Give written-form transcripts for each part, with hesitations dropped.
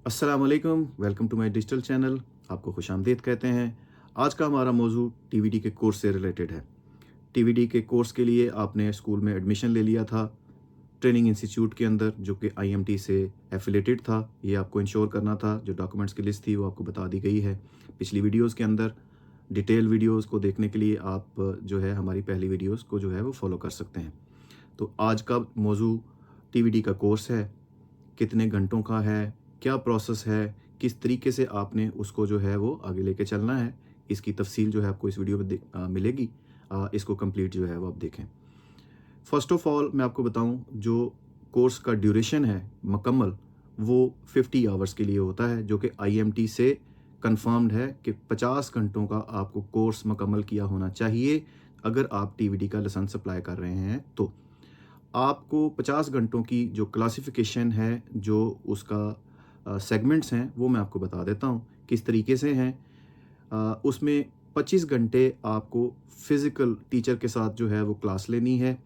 अस्सलामुअलैकुम, welcome to my digital channel. आपको खुशामदीद कहते हैं। आज का हमारा मौजू टीवीडी के कोर्स से रिलेटेड है। टीवीडी के कोर्स के लिए आपने स्कूल में एडमिशन ले लिया था, ट्रेनिंग इंस्टीट्यूट के अंदर जो कि आईएमटी से एफिलेटेड था। ये आपको इंश्योर करना था। जो डॉक्यूमेंट्स की लिस्ट थी वो आपको बता दी गई है पिछली वीडियोज़ के अंदर। डिटेल वीडियोज़ को देखने के लिए आप जो है हमारी पहली वीडियोज़ को जो है वो फॉलो कर सकते हैं। तो आज का मौजू टीवीडी का कोर्स है। कितने घंटों का है, क्या प्रोसेस है, किस तरीके से आपने उसको जो है वो आगे लेके चलना है, इसकी तफ़सील जो है आपको इस वीडियो में मिलेगी। इसको कंप्लीट जो है वो आप देखें। फ़र्स्ट ऑफ़ ऑल मैं आपको बताऊँ, जो कोर्स का ड्यूरेशन है मुकम्मल, वो 50 आवर्स के लिए होता है, जो कि आईएमटी से कन्फर्म्ड है कि 50 घंटों का आपको कोर्स मुकम्मल किया होना चाहिए, अगर आप टीवीडी का लाइसेंस अप्लाई कर रहे हैं तो। आपको 50 घंटों की जो क्लासिफ़िकेशन है, जो उसका सेगमेंट्स हैं, वो मैं आपको बता देता हूँ, किस तरीके से हैं। उसमें 25 घंटे आपको फ़िज़िकल टीचर के साथ जो है वो क्लास लेनी है।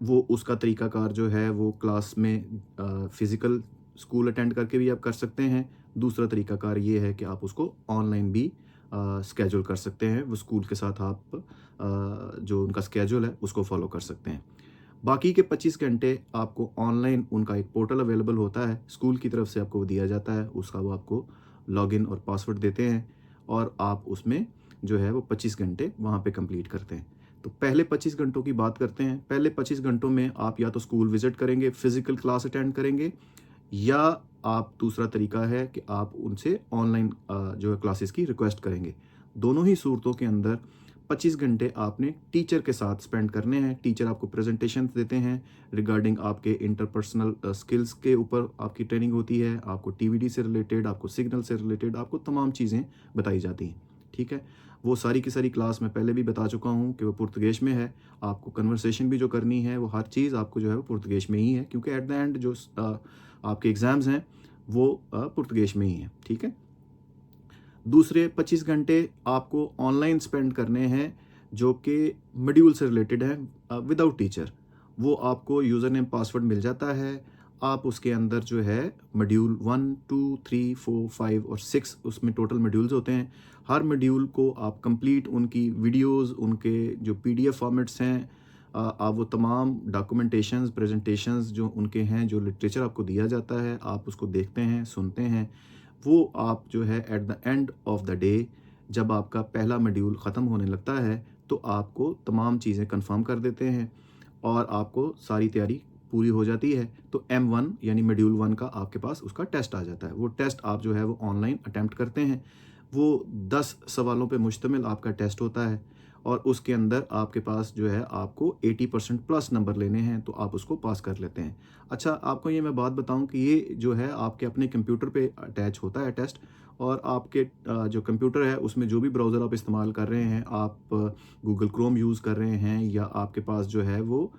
वो उसका तरीक़ाकार जो है वो क्लास में फ़िज़िकल स्कूल अटेंड करके भी आप कर सकते हैं। दूसरा तरीक़ाकार ये है कि आप उसको ऑनलाइन भी स्केड्यूल कर सकते हैं। वो स्कूल के साथ आप जो उनका स्केड्यूल है उसको फ़ॉलो कर सकते हैं। बाकी के 25 घंटे आपको ऑनलाइन उनका एक पोर्टल अवेलेबल होता है, स्कूल की तरफ से आपको वो दिया जाता है, उसका वो आपको लॉगिन और पासवर्ड देते हैं और आप उसमें जो है वो 25 घंटे वहाँ पे कंप्लीट करते हैं। तो पहले 25 घंटों की बात करते हैं। पहले 25 घंटों में आप या तो स्कूल विज़िट करेंगे, फ़िज़िकल क्लास अटेंड करेंगे, या आप दूसरा तरीका है कि आप उनसे ऑनलाइन जो है क्लासेस की रिक्वेस्ट करेंगे। दोनों ही सूरतों के अंदर 25 घंटे आपने टीचर के साथ स्पेंड करने हैं। टीचर आपको प्रेजेंटेशन देते हैं रिगार्डिंग आपके इंटरपर्सनल स्किल्स के ऊपर आपकी ट्रेनिंग होती है। आपको टीवीडी से रिलेटेड, आपको सिग्नल से रिलेटेड, आपको तमाम चीज़ें बताई जाती हैं। ठीक है, वो सारी की सारी क्लास मैं पहले भी बता चुका हूँ कि वो पुर्तगेज में है। आपको कन्वर्सेशन भी जो करनी है वो हर चीज़ आपको जो है वो पुर्तगेज में ही है, क्योंकि एट द एंड जो आपके एग्ज़ाम्स हैं वो पुर्तगेज में ही हैं। ठीक है, दूसरे 25 घंटे आपको ऑनलाइन स्पेंड करने हैं, जो कि मॉड्यूल से रिलेटेड है विदाउट टीचर। वो आपको यूज़र नेम पासवर्ड मिल जाता है। आप उसके अंदर जो है मॉड्यूल 1, 2, 3, 4, 5 और 6, उसमें टोटल मॉड्यूल्स होते हैं। हर मॉड्यूल को आप कंप्लीट उनकी वीडियोज़, उनके जो पीडीएफ फॉर्मेट्स हैं, आप वो तमाम डॉक्यूमेंटेशंस, प्रेजेंटेशंस जो उनके हैं, जो लिटरेचर आपको दिया जाता है, आप उसको देखते हैं, सुनते हैं। वो आप जो है at the end of the day, जब आपका पहला मॉड्यूल ख़त्म होने लगता है, तो आपको तमाम चीज़ें कंफर्म कर देते हैं और आपको सारी तैयारी पूरी हो जाती है। तो M1 यानी मॉड्यूल 1 का आपके पास उसका टेस्ट आ जाता है। वो टेस्ट आप जो है वो ऑनलाइन अटेम्प्ट करते हैं। वो 10 सवालों पे मुश्तमिल आपका टेस्ट होता है और उसके अंदर आपके पास जो है आपको 80% प्लस नंबर लेने हैं, तो आप उसको पास कर लेते हैं। अच्छा, आपको ये मैं बात बताऊं कि ये जो है आपके अपने कंप्यूटर पे अटैच होता है टेस्ट, और आपके जो कंप्यूटर है उसमें जो भी ब्राउज़र आप इस्तेमाल कर रहे हैं, आप गूगल क्रोम यूज़ कर रहे हैं या आपके पास जो है वो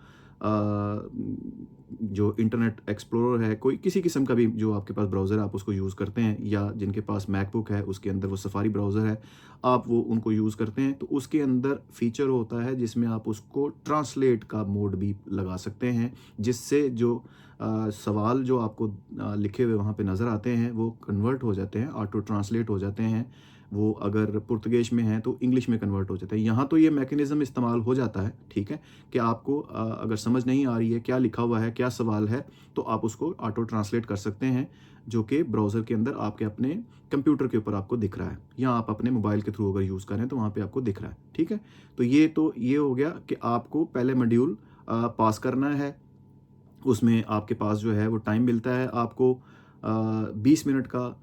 जो इंटरनेट एक्सप्लोरर है, कोई किसी किस्म का भी जो आपके पास ब्राउज़र है आप उसको यूज़ करते हैं, या जिनके पास मैकबुक है उसके अंदर वो सफारी ब्राउज़र है, आप वो उनको यूज़ करते हैं, तो उसके अंदर फ़ीचर होता है जिसमें आप उसको ट्रांसलेट का मोड भी लगा सकते हैं, जिससे जो सवाल जो आपको लिखे हुए वहाँ पे नज़र आते हैं वो कन्वर्ट हो जाते हैं, ऑटो ट्रांसलेट हो जाते हैं। वो अगर पुर्तगेज में है तो इंग्लिश में कन्वर्ट हो जाता है। यहाँ तो ये मैकेनिज़्म इस्तेमाल हो जाता है, ठीक है, कि आपको अगर समझ नहीं आ रही है क्या लिखा हुआ है, क्या सवाल है, तो आप उसको ऑटो ट्रांसलेट कर सकते हैं, जो कि ब्राउज़र के अंदर आपके अपने कंप्यूटर के ऊपर आपको दिख रहा है, या आप अपने मोबाइल के थ्रू अगर यूज़ करें तो वहाँ पे आपको दिख रहा है। ठीक है, तो ये हो गया कि आपको पहले मॉड्यूल पास करना है। उसमें आपके पास जो है वो टाइम मिलता है आपको 20 मिनट का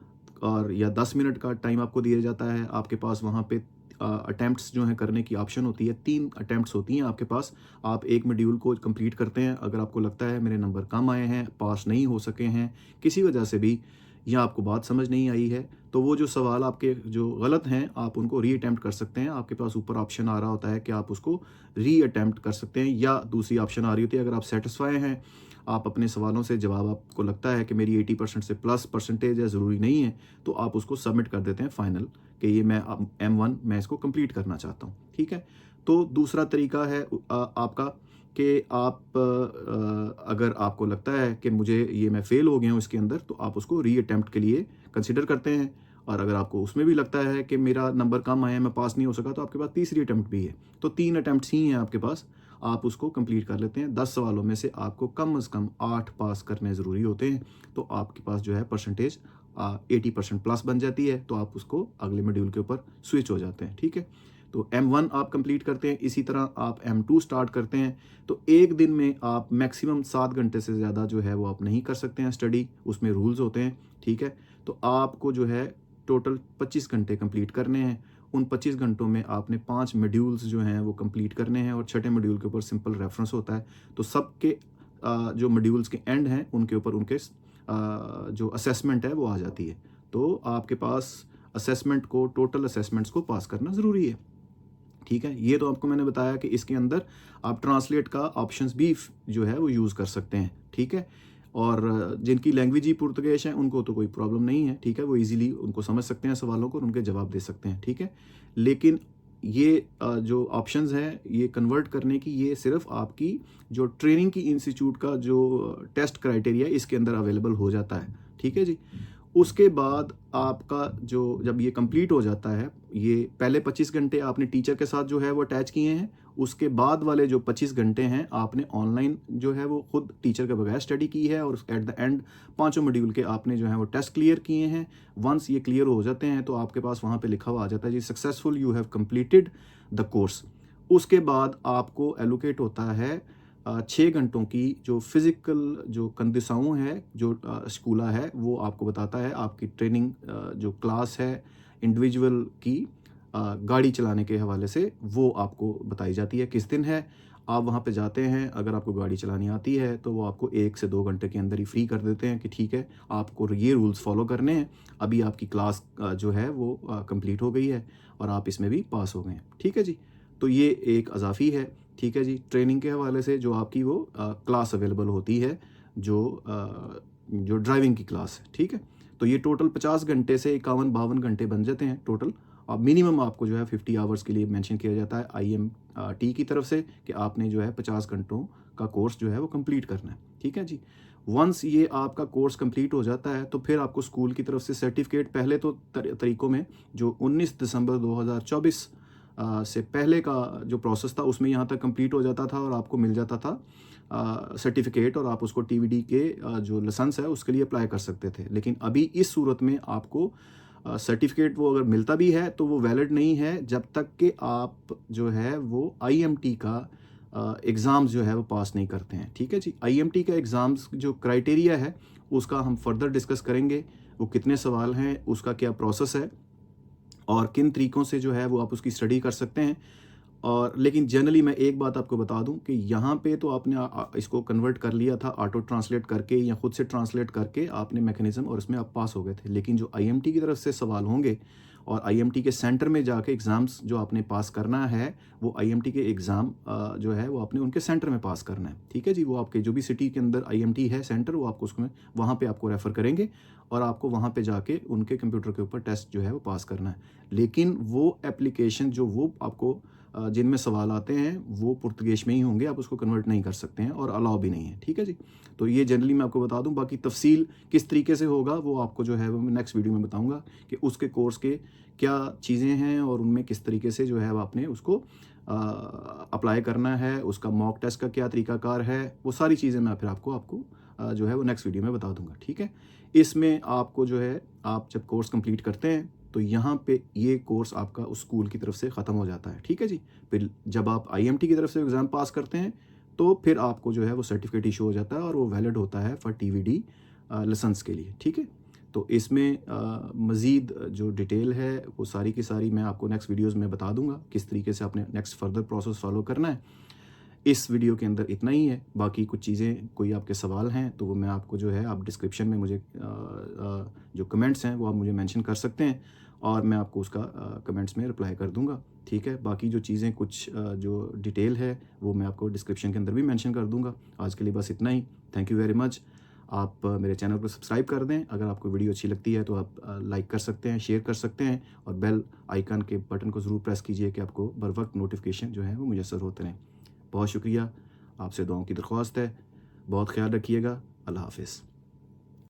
और या 10 मिनट का टाइम आपको दिया जाता है। आपके पास वहाँ पे अटेम्प्ट्स जो हैं करने की ऑप्शन होती है। 3 अटेम्प्ट्स होती हैं आपके पास। आप एक मॉड्यूल को कंप्लीट करते हैं। अगर आपको लगता है मेरे नंबर कम आए हैं, पास नहीं हो सके हैं किसी वजह से भी, या आपको बात समझ नहीं आई है, तो वो जो सवाल आपके जो गलत हैं आप उनको री अटेम्प्ट कर सकते हैं। आपके पास ऊपर ऑप्शन आ रहा होता है कि आप उसको री अटेम्प्ट कर सकते हैं, या दूसरी ऑप्शन आ रही होती है, अगर आप सेटिस्फाई हैं, आप अपने सवालों से जवाब, आपको लगता है कि मेरी 80% से प्लस परसेंटेज है, ज़रूरी नहीं है, तो आप उसको सबमिट कर देते हैं फाइनल, कि ये मैं M1 मैं इसको कंप्लीट करना चाहता हूँ। ठीक है, तो दूसरा तरीका है आपका कि आप अगर आपको लगता है कि मुझे ये मैं फ़ेल हो गया हूँ इसके अंदर, तो आप उसको री अटेम्प्ट के लिए कंसिडर करते हैं। और अगर आपको उसमें भी लगता है कि मेरा नंबर कम आया, मैं पास नहीं हो सका, तो आपके पास तीसरी अटेम्प्ट भी है। तो 3 अटेम्प्ट्स ही हैं आपके पास, आप उसको कंप्लीट कर लेते हैं। 10 सवालों में से आपको कम से कम 8 पास करने ज़रूरी होते हैं, तो आपके पास जो है परसेंटेज 80% प्लस बन जाती है, तो आप उसको अगले मॉड्यूल के ऊपर स्विच हो जाते हैं। ठीक है, तो M1 आप कंप्लीट करते हैं, इसी तरह आप M2 स्टार्ट करते हैं। तो एक दिन में आप मैक्सिमम 7 घंटे से ज़्यादा जो है वो आप नहीं कर सकते हैं स्टडी, उसमें रूल्स होते हैं। ठीक है, तो आपको जो है टोटल 25 घंटे कंप्लीट करने हैं। उन 25 घंटों में आपने 5 मॉड्यूल्स जो हैं वो कंप्लीट करने हैं, और छठे मॉड्यूल के ऊपर सिंपल रेफरेंस होता है। तो सबके जो मॉड्यूल्स के एंड हैं उनके ऊपर उनके जो असेसमेंट है वो आ जाती है। तो आपके पास असेसमेंट को, टोटल असेसमेंट्स को पास करना ज़रूरी है। ठीक है, ये तो आपको मैंने बताया कि इसके अंदर आप ट्रांसलेट का ऑप्शंस भी जो है वो यूज़ कर सकते हैं। ठीक है, और जिनकी लैंग्वेज ही पुर्तगाली है उनको तो कोई प्रॉब्लम नहीं है। ठीक है, वो इजीली उनको समझ सकते हैं सवालों को और उनके जवाब दे सकते हैं। ठीक है, लेकिन ये जो ऑप्शंस हैं ये कन्वर्ट करने की, ये सिर्फ आपकी जो ट्रेनिंग की इंस्टीट्यूट का जो टेस्ट क्राइटेरिया इसके अंदर अवेलेबल हो जाता है। ठीक है जी, उसके बाद आपका जो जब ये कंप्लीट हो जाता है, ये पहले 25 घंटे आपने टीचर के साथ जो है वो अटैच किए हैं, उसके बाद वाले जो 25 घंटे हैं आपने ऑनलाइन जो है वो खुद टीचर के बगैर स्टडी की है, और एट द एंड पांचों मॉड्यूल के आपने जो है वो टेस्ट क्लियर किए हैं। वंस ये क्लियर हो जाते हैं तो आपके पास वहाँ पे लिखा हुआ आ जाता है जी successful you have completed the course. उसके बाद आपको एलोकेट होता है 6 घंटों की जो फिज़िकल जो कंदिसाऊँ है, जो स्कूला है, वो आपको बताता है आपकी ट्रेनिंग जो क्लास है इंडिविजुअल की गाड़ी चलाने के हवाले से, वो आपको बताई जाती है किस दिन है। आप वहाँ पे जाते हैं, अगर आपको गाड़ी चलानी आती है तो वो आपको 1 से 2 घंटे के अंदर ही फ्री कर देते हैं कि ठीक है, आपको ये रूल्स फ़ॉलो करने हैं। अभी आपकी क्लास जो है वो कंप्लीट हो गई है और आप इसमें भी पास हो गए हैं। ठीक है जी, तो ये एक अज़ाफ़ी है। ठीक है जी, ट्रेनिंग के हवाले से जो आपकी वो क्लास अवेलेबल होती है, जो ड्राइविंग की क्लास है। ठीक है, तो ये टोटल 50 घंटे से 51-52 घंटे बन जाते हैं टोटल। और मिनिमम आपको जो है 50 आवर्स के लिए मेंशन किया जाता है IMT की तरफ से कि आपने जो है 50 घंटों का कोर्स जो है वो कंप्लीट करना है। ठीक है जी, वंस ये आपका कोर्स कंप्लीट हो जाता है तो फिर आपको स्कूल की तरफ से सर्टिफिकेट, पहले तो तरीक़ों में जो 19 दिसंबर 2024 से पहले का जो प्रोसेस था उसमें यहाँ तक कंप्लीट हो जाता था और आपको मिल जाता था सर्टिफिकेट, और आप उसको TVD के जो लाइसेंस है उसके लिए अप्लाई कर सकते थे। लेकिन अभी इस सूरत में आपको सर्टिफिकेट वो अगर मिलता भी है तो वो वैलिड नहीं है जब तक कि आप जो है वो IMT का एग्ज़ाम्स जो है वो पास नहीं करते हैं। ठीक है जी, IMT का एग्ज़ाम्स जो क्राइटेरिया है उसका हम फर्दर डिस्कस करेंगे, वो कितने सवाल हैं, उसका क्या प्रोसेस है और किन तरीक़ों से जो है वो आप उसकी स्टडी कर सकते हैं। और लेकिन जनरली मैं एक बात आपको बता दूं कि यहाँ पे तो आपने इसको कन्वर्ट कर लिया था ऑटो ट्रांसलेट करके या खुद से ट्रांसलेट करके आपने मैकेनिज़्म, और इसमें आप पास हो गए थे। लेकिन जो IMT की तरफ से सवाल होंगे और IMT के सेंटर में जाके एग्ज़ाम्स जो आपने पास करना है, वो IMT के एग्ज़ाम जो है वो आपने उनके सेंटर में पास करना है। ठीक है जी, वो आपके जो भी सिटी के अंदर IMT है सेंटर, वो आपको उसमें वहाँ पे आपको रेफ़र करेंगे और आपको वहाँ पे जाके उनके कंप्यूटर के ऊपर टेस्ट जो है वो पास करना है। लेकिन वो एप्लीकेशन जो वो आपको जिनमें सवाल आते हैं वो पुर्तगेज में ही होंगे, आप उसको कन्वर्ट नहीं कर सकते हैं और अलाउ भी नहीं है। ठीक है जी, तो ये जनरली मैं आपको बता दूं, बाकी तफसील किस तरीके से होगा वो आपको जो है वो मैं नेक्स्ट वीडियो में बताऊंगा कि उसके कोर्स के क्या चीज़ें हैं और उनमें किस तरीके से जो है आपने उसको अप्लाई करना है, उसका मॉक टेस्ट का क्या तरीकाकार है, वो सारी चीज़ें मैं फिर आपको जो है वो नेक्स्ट वीडियो में बता दूंगा। ठीक है, इसमें आपको जो है आप जब कोर्स कंप्लीट करते हैं तो यहाँ पे ये कोर्स आपका उस स्कूल की तरफ से ख़त्म हो जाता है। ठीक है जी, फिर जब आप IMT की तरफ से एग्ज़ाम पास करते हैं तो फिर आपको जो है वो सर्टिफिकेट इशू हो जाता है और वो वैलिड होता है फॉर TVD लाइसेंस के लिए। ठीक है, तो इसमें मज़ीद जो डिटेल है वो सारी की सारी मैं आपको नेक्स्ट वीडियोज़ में बता दूंगा किस तरीके से आपने नेक्स्ट फर्दर प्रोसेस फॉलो करना है। इस वीडियो के अंदर इतना ही है, बाकी कुछ चीज़ें, कोई आपके सवाल हैं तो वो मैं आपको जो है आप डिस्क्रिप्शन में मुझे जो कमेंट्स हैं वो आप मुझे मेंशन कर सकते हैं और मैं आपको उसका कमेंट्स में रिप्लाई कर दूंगा। ठीक है, बाकी जो चीज़ें कुछ जो डिटेल है वो मैं आपको डिस्क्रिप्शन के अंदर भी मेंशन कर दूंगा। आज के लिए बस इतना ही। Thank you very much. आप मेरे चैनल को सब्सक्राइब कर दें, अगर आपको वीडियो अच्छी लगती है तो आप लाइक कर सकते हैं, शेयर कर सकते हैं और बेल आइकन के बटन को ज़रूर प्रेस कीजिए कि आपको बर वक्त नोटिफिकेशन जो है वो मुयसर होते रहें। बहुत शुक्रिया। आपसे दुआओं की दरख्वास्त है। बहुत ख्याल रखिएगा। अल्लाह हाफ़िज़।